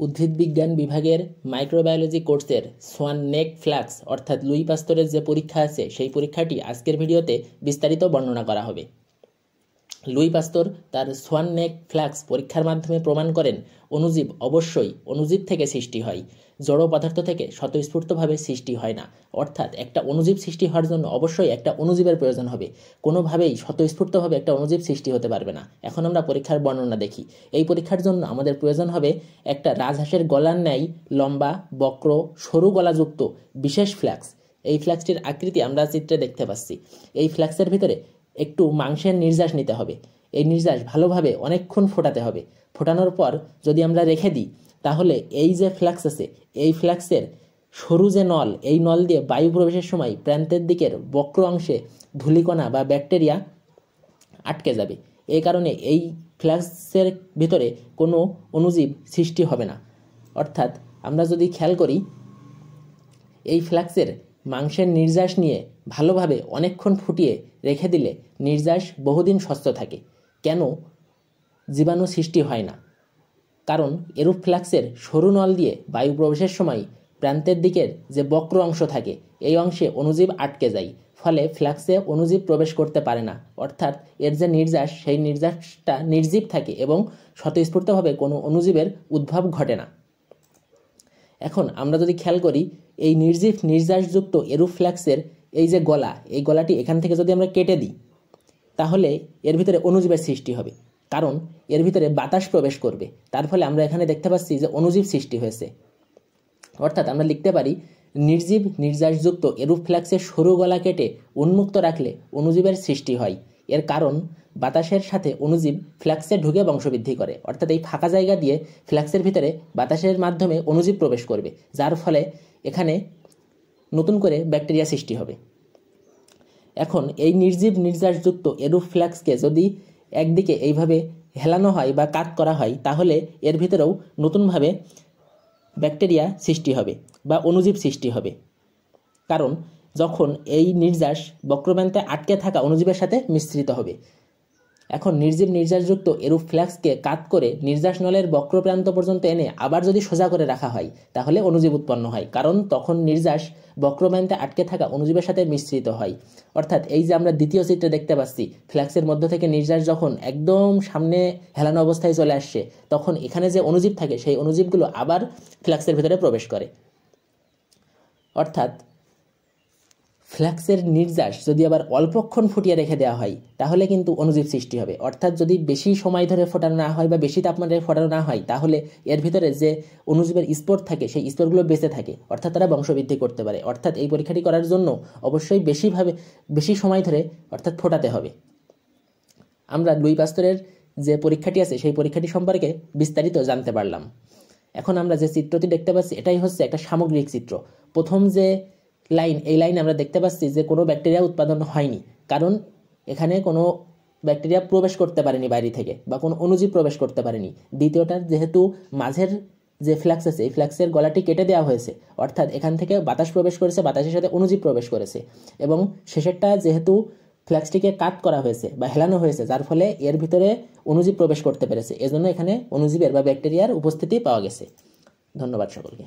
উদ্ভিদবিজ্ঞান বিভাগের মাইক্রোবায়োলজি কোর্সের সোয়ান নেক ফ্লাক্স অর্থাৎ লুই পাস্তুরের যে পরীক্ষা আছে সেই পরীক্ষাটি আজকের ভিডিওতে বিস্তারিত বর্ণনা করা হবে। লুই পাস্তুর তার সোয়ান নেক ফ্লাক্স পরীক্ষার মাধ্যমে প্রমাণ করেন অণুজীব অবশ্যই অণুজীব থেকে সৃষ্টি হয়, জড় পদার্থ থেকে স্বতঃস্ফূর্তভাবে সৃষ্টি হয় না। অর্থাৎ একটা অণুজীব সৃষ্টি হওয়ার জন্য অবশ্যই একটা অণুজীবের প্রয়োজন হবে, কোনোভাবেই স্বতঃস্ফূর্তভাবে একটা অণুজীব সৃষ্টি হতে পারবে না। এখন আমরা পরীক্ষার বর্ণনা দেখি। এই পরীক্ষার জন্য আমাদের প্রয়োজন হবে একটা রাজহাঁসের গলার ন্যায় লম্বা, বক্র, সরু গলাযুক্ত বিশেষ ফ্লাক্স। এই ফ্লাক্সটির আকৃতি আমরা চিত্রে দেখতে পাচ্ছি। এই ফ্লাক্সের ভিতরে একটু মাংসের নির্যাস নিতে হবে। এই নির্যাস ভালোভাবে অনেকক্ষণ ফোটাতে হবে। ফোটানোর পর যদি আমরা রেখে দিই তাহলে এই যে ফ্লাক্স আছে এই ফ্লাক্সের সরু যে নল, এই নল দিয়ে বায়ু প্রবেশের সময় প্রান্তের দিকের বক্র অংশে ধূলিকণা বা ব্যাকটেরিয়া আটকে যাবে। এই কারণে এই ফ্লাক্সের ভিতরে কোনো অণুজীব সৃষ্টি হবে না। অর্থাৎ আমরা যদি খেয়াল করি এই ফ্লাক্সের মাংসের নির্যাস নিয়ে ভালোভাবে অনেকক্ষণ ফুটিয়ে রেখে দিলে নির্যাস বহুদিন স্বচ্ছ থাকে। কেন জীবাণু সৃষ্টি হয় না? কারণ এরূপ ফ্লাক্সের সরু নল দিয়ে বায়ু প্রবেশের সময় প্রান্তের দিকের যে বক্র অংশ থাকে এই অংশে অণুজীব আটকে যায়, ফলে ফ্লাক্সে অণুজীব প্রবেশ করতে পারে না। অর্থাৎ এর যে নির্যাস সেই নির্যাসটা নির্জীব থাকে এবং স্বতঃস্ফূর্তভাবে কোনো অণুজীবের উদ্ভব ঘটে না। এখন আমরা যদি খেয়াল করি এই নির্জীব নির্যাসযুক্ত এরূপ ফ্লাক্সের এই যে গলা, এই গলাটি এখান থেকে যদি আমরা কেটে দিই তাহলে এর ভিতরে অণুজীবের সৃষ্টি হবে, কারণ এর ভিতরে বাতাস প্রবেশ করবে। তার ফলে আমরা এখানে দেখতে পাচ্ছি যে অণুজীব সৃষ্টি হয়েছে। অর্থাৎ আমরা লিখতে পারি নির্জীব নির্যাসযুক্ত এরূপ ফ্লাক্সের সরু গলা কেটে উন্মুক্ত রাখলে অণুজীবের সৃষ্টি হয়। এর কারণ বাতাসের সাথে অণুজীব ফ্লাক্সে ঢুকে বংশবৃদ্ধি করে। অর্থাৎ এই ফাঁকা জায়গা দিয়ে ফ্লাক্সের ভিতরে বাতাসের মাধ্যমে অণুজীব প্রবেশ করবে, যার ফলে এখানে নতুন করে ব্যাকটেরিয়া সৃষ্টি হবে। এখন এই নির্জীব নির্যাসযুক্ত এরূপ ফ্লাক্সকে যদি একদিকে এইভাবে হেলানো হয় বা কাত করা হয় তাহলে এর ভিতরেও নতুনভাবে ব্যাকটেরিয়া সৃষ্টি হবে বা অণুজীব সৃষ্টি হবে। কারণ যখন এই নির্যাস বক্রপ্রান্তে আটকে থাকা অণুজীবের সাথে মিশ্রিত হবে। এখন নির্জীব নির্যাসযুক্ত এরূপ ফ্লাক্সকে কাত করে নির্যাস নলের বক্রপ্রান্ত পর্যন্ত এনে আবার যদি সোজা করে রাখা হয় তাহলে অণুজীব উৎপন্ন হয়, কারণ তখন নির্যাস বক্রপ্রান্তে আটকে থাকা অণুজীবের সাথে মিশ্রিত হয়। অর্থাৎ এই যে আমরা দ্বিতীয় চিত্রে দেখতে পাচ্ছি ফ্লাক্সের মধ্য থেকে নির্যাস যখন একদম সামনে হেলানো অবস্থায় চলে আসছে তখন এখানে যে অণুজীব থাকে সেই অণুজীবগুলো আবার ফ্লাক্সের ভিতরে প্রবেশ করে। অর্থাৎ ফ্লাক্সের নির্যাস যদি আবার অল্পক্ষণ ফুটিয়ে রেখে দেওয়া হয় তাহলে কিন্তু অণুজীব সৃষ্টি হবে। অর্থাৎ যদি বেশি সময় ধরে ফোটানো না হয় বা বেশি তাপমাত্রায় ফোটানো না হয় তাহলে এর ভিতরে যে অণুজীবের স্পোর থাকে সেই স্পোরগুলো বেঁচে থাকে, অর্থাৎ তারা বংশবৃদ্ধি করতে পারে। অর্থাৎ এই পরীক্ষাটি করার জন্য অবশ্যই বেশি সময় ধরে অর্থাৎ ফোটাতে হবে। আমরা লুই পাস্তুরের যে পরীক্ষাটি আছে সেই পরীক্ষাটি সম্পর্কে বিস্তারিত জানতে পারলাম। এখন আমরা যে চিত্রটি দেখতে পাচ্ছি এটাই হচ্ছে একটা সামগ্রিক চিত্র। প্রথম যে লাইন, এই লাইন আমরা দেখতে পাচ্ছি যে কোনো ব্যাকটেরিয়া উৎপাদন হয়নি, কারণ এখানে কোনো ব্যাকটেরিয়া প্রবেশ করতে পারেনি বাইরে থেকে বা কোনো অণুজীব প্রবেশ করতে পারেনি। দ্বিতীয়টা যেহেতু মাঝের যে ফ্লাক্স আছে এই ফ্লাক্সের গলাটি কেটে দেওয়া হয়েছে, অর্থাৎ এখান থেকে বাতাস প্রবেশ করেছে, বাতাসের সাথে অণুজীব প্রবেশ করেছে। এবং শেষেরটা যেহেতু ফ্লাক্সটিকে কাট করা হয়েছে বা হেলানো হয়েছে যার ফলে এর ভিতরে অণুজীব প্রবেশ করতে পেরেছে, এজন্য এখানে অণুজীবের বা ব্যাকটেরিয়ার উপস্থিতি পাওয়া গেছে। ধন্যবাদ সকলকে।